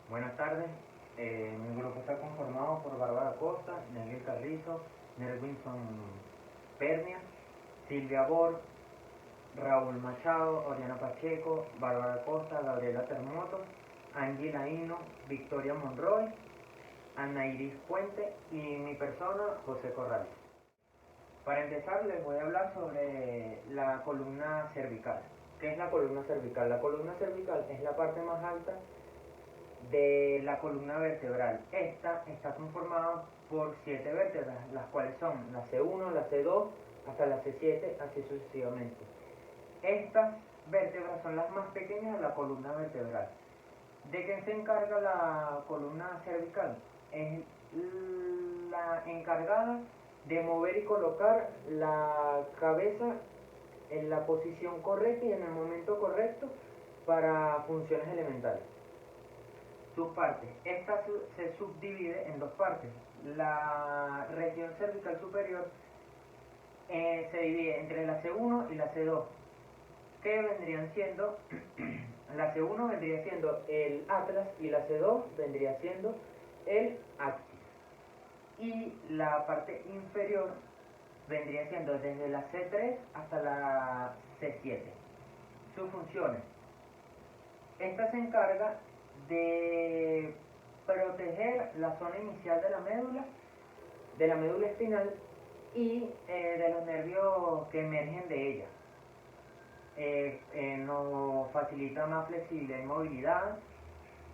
Buenas tardes. Mi grupo está conformado por Bárbara Costa, Nelly Carrizo, Nervinson Pernia, Silvia Bor, Raúl Machado, Oriana Pacheco, Bárbara Costa, Gabriela Termoto, Angie Laino, Victoria Monroy, Ana Iris Puente y mi persona, José Corrales. Para empezar les voy a hablar sobre la columna cervical. ¿Qué es la columna cervical? La columna cervical es la parte más alta de la columna vertebral. Esta está conformada por 7 vértebras, las cuales son la C1, la C2, hasta la C7, así sucesivamente. Estas vértebras son las más pequeñas de la columna vertebral. ¿De qué se encarga la columna cervical? Es la encargada de mover y colocar la cabeza en la posición correcta y en el momento correcto para funciones elementales. Sus partes. Esta se subdivide en dos partes. La región cervical superior se divide entre la C1 y la C2, que vendrían siendo, la C1 vendría siendo el atlas y la C2 vendría siendo el axis. Y la parte inferior vendría siendo desde la C3 hasta la C7. Sus funciones. Esta se encarga de proteger la zona inicial de la médula espinal y de los nervios que emergen de ella. Nos facilita más flexibilidad y movilidad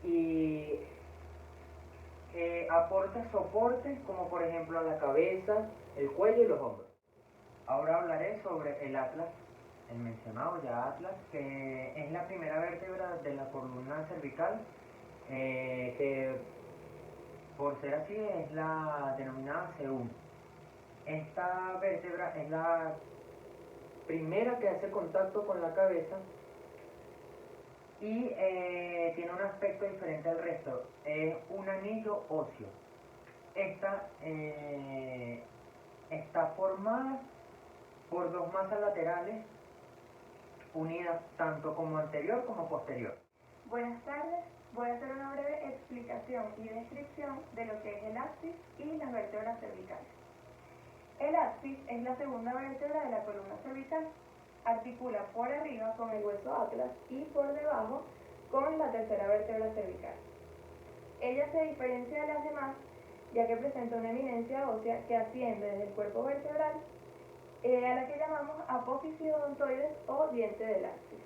y aporta soporte como por ejemplo a la cabeza, el cuello y los hombros. Ahora hablaré sobre el atlas, el mencionado ya atlas, que es la primera vértebra de la columna cervical, que por ser así es la denominada C1. Esta vértebra es la primera que hace contacto con la cabeza y tiene un aspecto diferente al resto, es un anillo óseo. Esta está formada por dos masas laterales unidas tanto como anterior como posterior. Buenas tardes, voy a hacer una breve explicación y descripción de lo que es el axis y las vértebras cervicales. El axis es la segunda vértebra de la columna cervical. Articula por arriba con el hueso atlas y por debajo con la tercera vértebra cervical. Ella se diferencia de las demás ya que presenta una eminencia ósea que asciende desde el cuerpo vertebral a la que llamamos apófisis odontoides o diente del axis.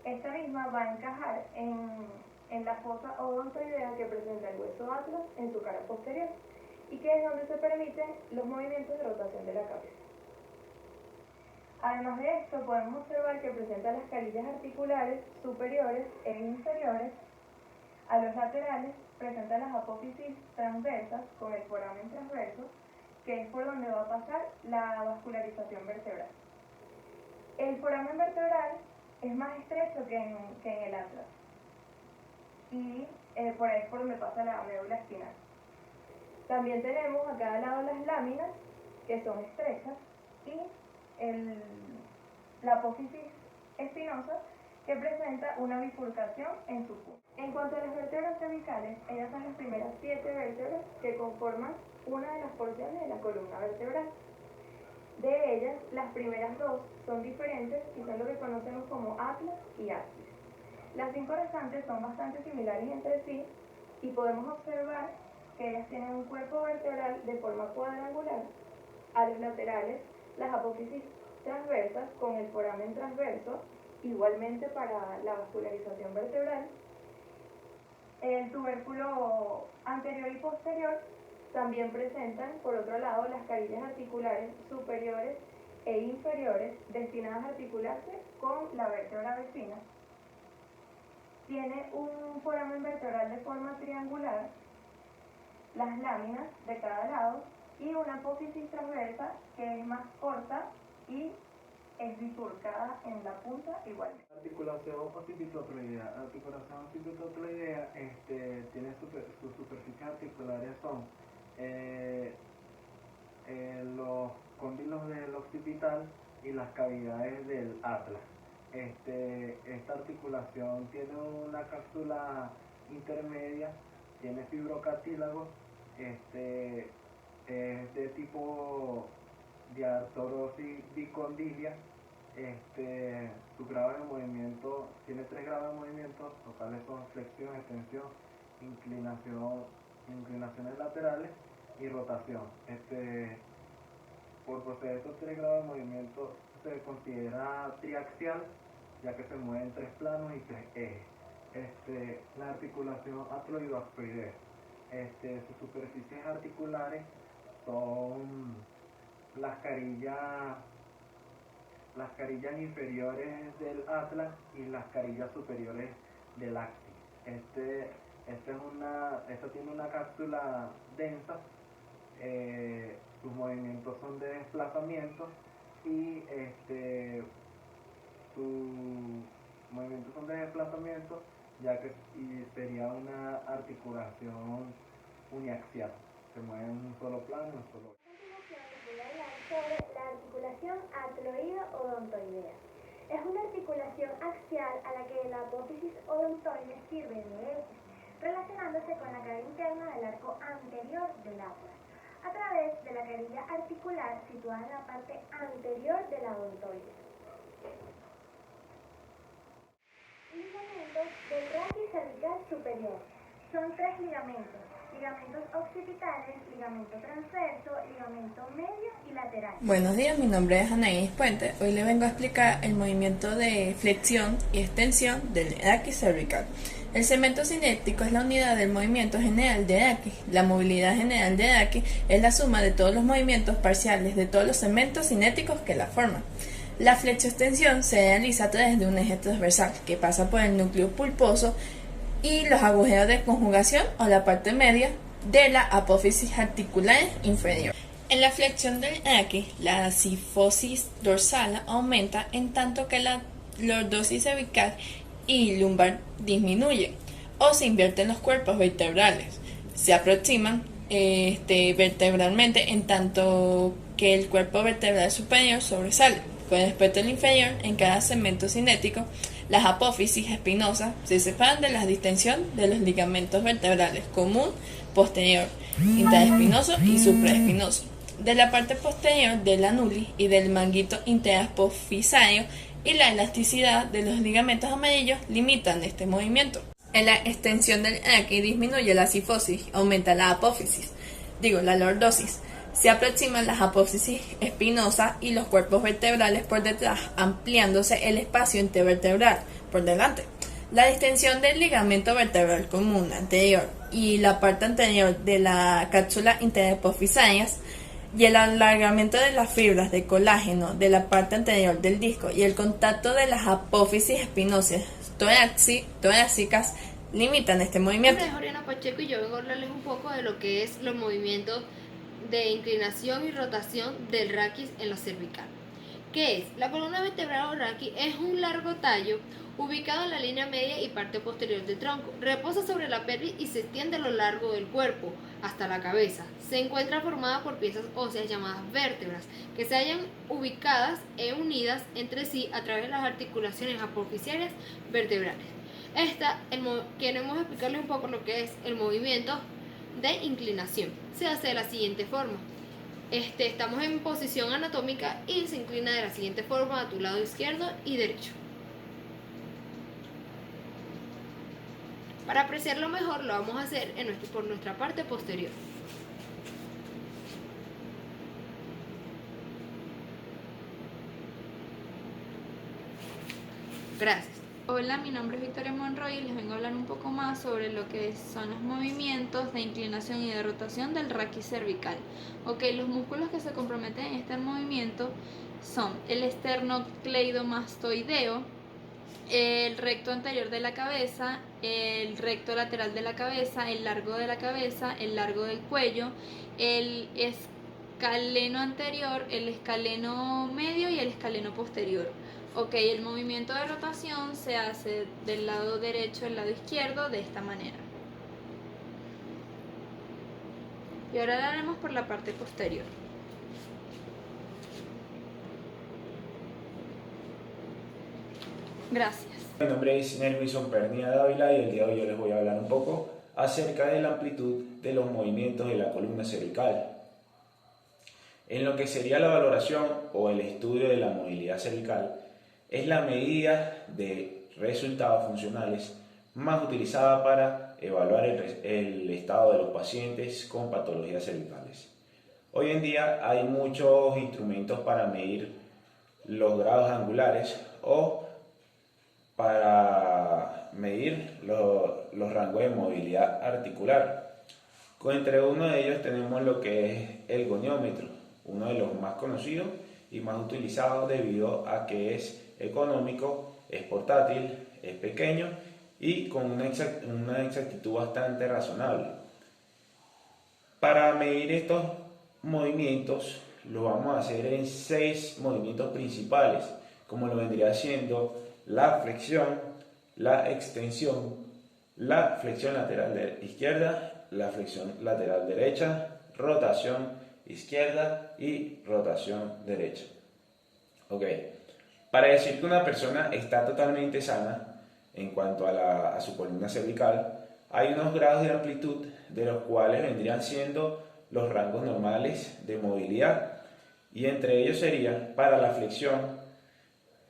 Esta misma va a encajar en la fosa odontoidea que presenta el hueso atlas en su cara posterior y que es donde se permiten los movimientos de rotación de la cabeza. Además de esto, podemos observar que presenta las carillas articulares superiores e inferiores. A los laterales presenta las apófisis transversas con el foramen transverso, que es por donde va a pasar la vascularización vertebral. El foramen vertebral es más estrecho que en el atlas y por ahí es por donde pasa la médula espinal. También tenemos a cada lado las láminas, que son estrechas, y la apófisis espinosa, que presenta una bifurcación en su punta. En cuanto a las vértebras cervicales, ellas son las primeras 7 vértebras que conforman una de las porciones de la columna vertebral. De ellas, las primeras 2 son diferentes y son lo que conocemos como atlas y axis. Las 5 restantes son bastante similares entre sí y podemos observar que ellas tienen un cuerpo vertebral de forma cuadrangular. A los laterales, las apófisis transversas con el foramen transverso, igualmente para la vascularización vertebral. El tubérculo anterior y posterior también presentan, por otro lado, las carillas articulares superiores e inferiores destinadas a articularse con la vértebra vecina. Tiene un foramen vertebral de forma triangular, las láminas de cada lado y una apófisis transversa que es más corta y es bifurcada en la punta igualmente. Articulación occipitoploidea. La articulación occipitoploidea tiene sus superficies articulares son los cóndilos del occipital y las cavidades del atlas. Esta articulación tiene una cápsula intermedia tiene fibrocartílago, es de tipo de artrosis bicondilia. Sus grados de movimiento, tiene 3 grados de movimiento, los cuales son flexión, extensión, inclinaciones laterales y rotación. Por proceder estos 3 grados de movimiento se considera triaxial, ya que se mueve en 3 planos y 3 ejes. La articulación atloidoascoidea. Sus superficies articulares son las carillas inferiores del atlas y las carillas superiores del axis. Esta tiene una cápsula densa. Sus movimientos son de desplazamiento y ya que sería una articulación uniaxial, se mueve en un solo plano, en un solo. Sobre la articulación atloido-odontoidea. Es una articulación axial a la que la apófisis odontoide sirve de eje, relacionándose con la cara interna del arco anterior del atlas, a través de la carilla articular situada en la parte anterior de la odontoide. Ligamentos del raquis cervical superior. Son 3 ligamentos: ligamentos occipitales, ligamento transverso, ligamento medio y lateral. Buenos días, mi nombre es Anaís Puente. Hoy le vengo a explicar el movimiento de flexión y extensión del raquis cervical. El segmento cinético es la unidad del movimiento general de raquis. La movilidad general de raquis es la suma de todos los movimientos parciales de todos los segmentos cinéticos que la forman. La flexioextensión se realiza a través de un eje transversal que pasa por el núcleo pulposo y los agujeros de conjugación o la parte media de la apófisis articular inferior. En la flexión del raquis, la sifosis dorsal aumenta en tanto que la lordosis cervical y lumbar disminuyen o se invierten los cuerpos vertebrales. Se aproximan vertebralmente en tanto que el cuerpo vertebral superior sobresale. Con respecto al inferior, en cada segmento cinético, las apófisis espinosas se separan de la distensión de los ligamentos vertebrales común, posterior, interespinoso y supraespinoso, de la parte posterior del anulis y del manguito interapofisario, y la elasticidad de los ligamentos amarillos limitan este movimiento. En la extensión del raquis disminuye la sifosis, aumenta la apófisis, la lordosis. Se aproximan las apófisis espinosas y los cuerpos vertebrales por detrás, ampliándose el espacio intervertebral por delante. La distensión del ligamento vertebral común anterior y la parte anterior de la cápsula interapofisarias y el alargamiento de las fibras de colágeno de la parte anterior del disco y el contacto de las apófisis espinosas torácicas limitan este movimiento. Mi nombre es Oriana Pacheco y yo vengo a hablarles un poco de lo que es los movimientos de inclinación y rotación del raquis en la cervical. ¿Qué es? La columna vertebral o raquis es un largo tallo ubicado en la línea media y parte posterior del tronco. Reposa sobre la pelvis y se extiende a lo largo del cuerpo hasta la cabeza. Se encuentra formada por piezas óseas llamadas vértebras que se hallan ubicadas e unidas entre sí a través de las articulaciones apofisiarias vertebrales. Queremos explicarles un poco lo que es el movimiento de inclinación. Se hace de la siguiente forma. Estamos en posición anatómica y se inclina de la siguiente forma a tu lado izquierdo y derecho. Para apreciarlo mejor lo vamos a hacer por nuestra parte posterior. Gracias. Hola, mi nombre es Victoria Monroy y les vengo a hablar un poco más sobre lo que son los movimientos de inclinación y de rotación del raquis cervical. Los músculos que se comprometen en este movimiento son el esternocleidomastoideo, el recto anterior de la cabeza, el recto lateral de la cabeza, el largo de la cabeza, el largo del cuello, el escaleno anterior, el escaleno medio y el escaleno posterior. El movimiento de rotación se hace del lado derecho al lado izquierdo de esta manera. Y ahora lo haremos por la parte posterior. Gracias. Mi nombre es Nelson Pernia Dávila y el día de hoy yo les voy a hablar un poco acerca de la amplitud de los movimientos de la columna cervical. En lo que sería la valoración o el estudio de la movilidad cervical, es la medida de resultados funcionales más utilizada para evaluar el estado de los pacientes con patologías cervicales. Hoy en día hay muchos instrumentos para medir los grados angulares o para medir los rangos de movilidad articular. Entre uno de ellos tenemos lo que es el goniómetro, uno de los más conocidos y más utilizados debido a que es económico, es portátil, es pequeño y con una exactitud bastante razonable. Para medir estos movimientos lo vamos a hacer en 6 movimientos principales, como lo vendría siendo la flexión, la extensión, la flexión lateral izquierda, la flexión lateral derecha, rotación izquierda y rotación derecha. Ok, para decir que una persona está totalmente sana en cuanto a su columna cervical, hay unos grados de amplitud de los cuales vendrían siendo los rangos normales de movilidad, y entre ellos sería, para la flexión,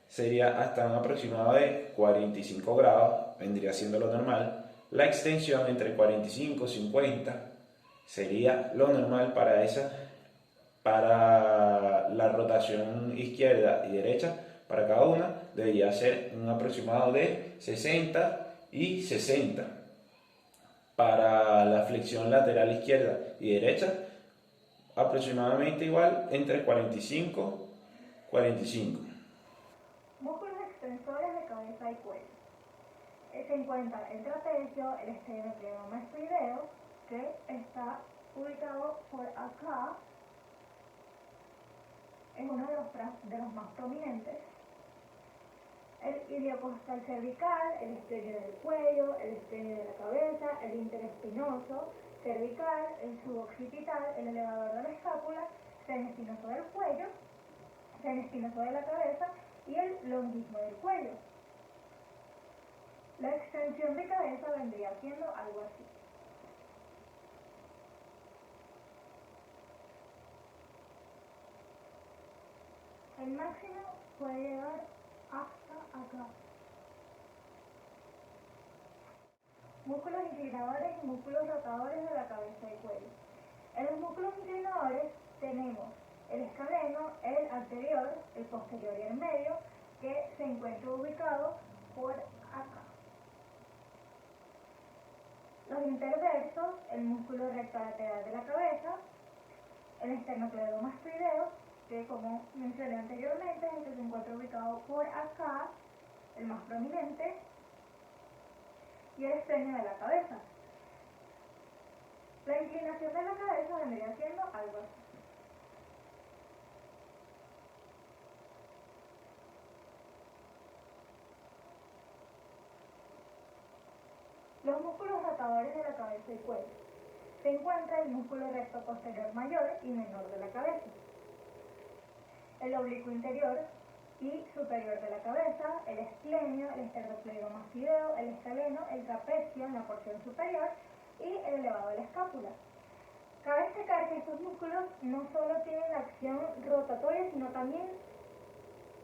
sería hasta un aproximado de 45 grados, vendría siendo lo normal. La extensión entre 45 y 50 sería lo normal para la rotación izquierda y derecha, para cada una debería ser un aproximado de 60 y 60. Para la flexión lateral izquierda y derecha, aproximadamente igual entre 45 y 45. Músculos extensores de cabeza y cuello. Se encuentra el trapecio, el esternocleidomastoideo, que está ubicado por acá, es uno de los más prominentes. El iliocostal cervical, el esternio del cuello, el esternio de la cabeza, el interespinoso cervical, el suboccipital, el elevador de la escápula, seno espinoso del cuello, seno espinoso de la cabeza y el longismo del cuello. La extensión de cabeza vendría siendo algo así. El máximo puede llegar hasta acá. Músculos inclinadores y músculos rotadores de la cabeza y cuello. En los músculos inclinadores tenemos el escaleno, el anterior, el posterior y el medio, que se encuentra ubicado por acá. Los interversos, el músculo rectolateral de la cabeza, el esternocleidomastoideo, que como mencioné anteriormente, es el que se encuentra ubicado por acá, el más prominente, y el esternio de la cabeza. La inclinación de la cabeza vendría siendo algo así. Los músculos rotadores de la cabeza y cuello. Se encuentra el músculo recto posterior mayor y menor de la cabeza, el oblicuo interior y superior de la cabeza, el esplenio, el esternocleidomastoideo, el escaleno, el trapecio en la porción superior y el elevado de la escápula. Cabe destacar que estos músculos no solo tienen la acción rotatoria, sino también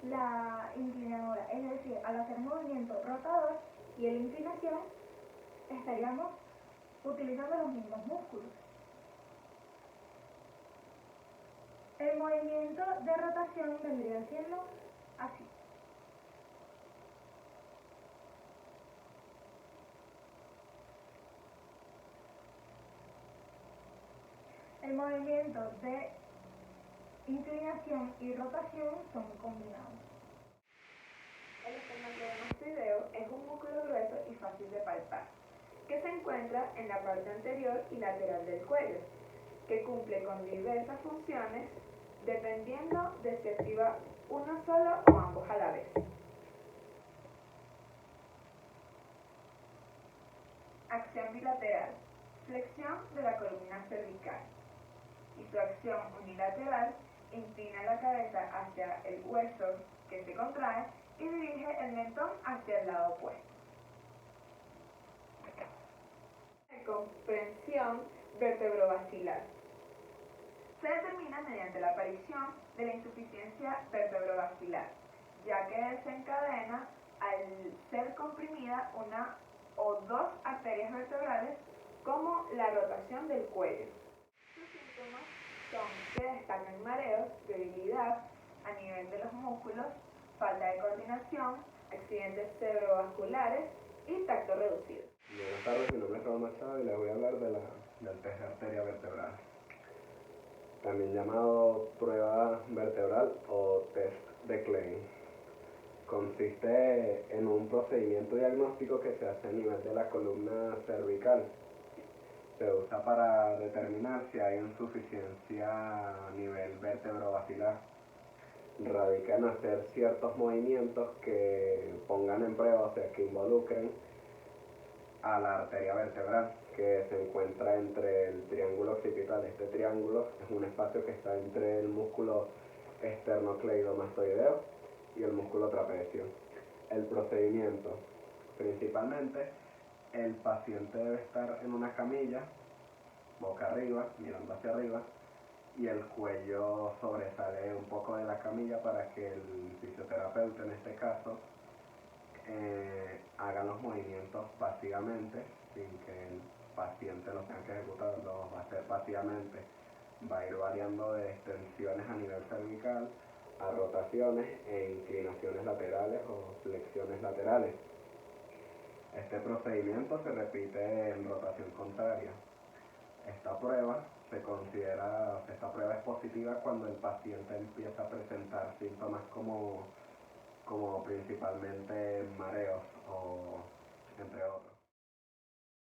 la inclinadora, es decir, al hacer movimiento rotador y el inclinación, estaríamos utilizando los mismos músculos. El movimiento de rotación vendría siendo así. El movimiento de inclinación y rotación son combinados. El esternocleidomastoideo es un músculo grueso y fácil de palpar, que se encuentra en la parte anterior y lateral del cuello, que cumple con diversas funciones dependiendo de si activa uno solo o ambos a la vez. Acción bilateral, flexión de la columna cervical, y su acción unilateral inclina la cabeza hacia el hueso que se contrae y dirige el mentón hacia el lado opuesto. circunflexión vertebrovascular. Se determina mediante la aparición de la insuficiencia vertebrovascular, ya que desencadena al ser comprimida una o dos arterias vertebrales, como la rotación del cuello. Sus síntomas son que destacan mareos, debilidad a nivel de los músculos, falta de coordinación, accidentes cerebrovasculares y tacto reducido. Buenas tardes, mi nombre es Raúl Machado y les voy a hablar del test de arteria vertebral, también llamado prueba vertebral o test de Klein. Consiste en un procedimiento diagnóstico que se hace a nivel de la columna cervical. Se usa para determinar si hay insuficiencia a nivel vertebrovascular. Radica en hacer ciertos movimientos que pongan en prueba, o sea, que involucren a la arteria vertebral, que se encuentra entre el triángulo occipital. Este triángulo es un espacio que está entre el músculo esternocleidomastoideo y el músculo trapecio. El procedimiento: principalmente el paciente debe estar en una camilla, boca arriba, mirando hacia arriba, y el cuello sobresale un poco de la camilla para que el fisioterapeuta, en este caso, haga los movimientos pasivamente, sin que el paciente los tenga que ejecutar, los va a hacer pasivamente. Va a ir variando de extensiones a nivel cervical a rotaciones e inclinaciones laterales o flexiones laterales. Este procedimiento se repite en rotación contraria. Esta prueba es positiva cuando el paciente empieza a presentar síntomas como principalmente mareos o entre otros.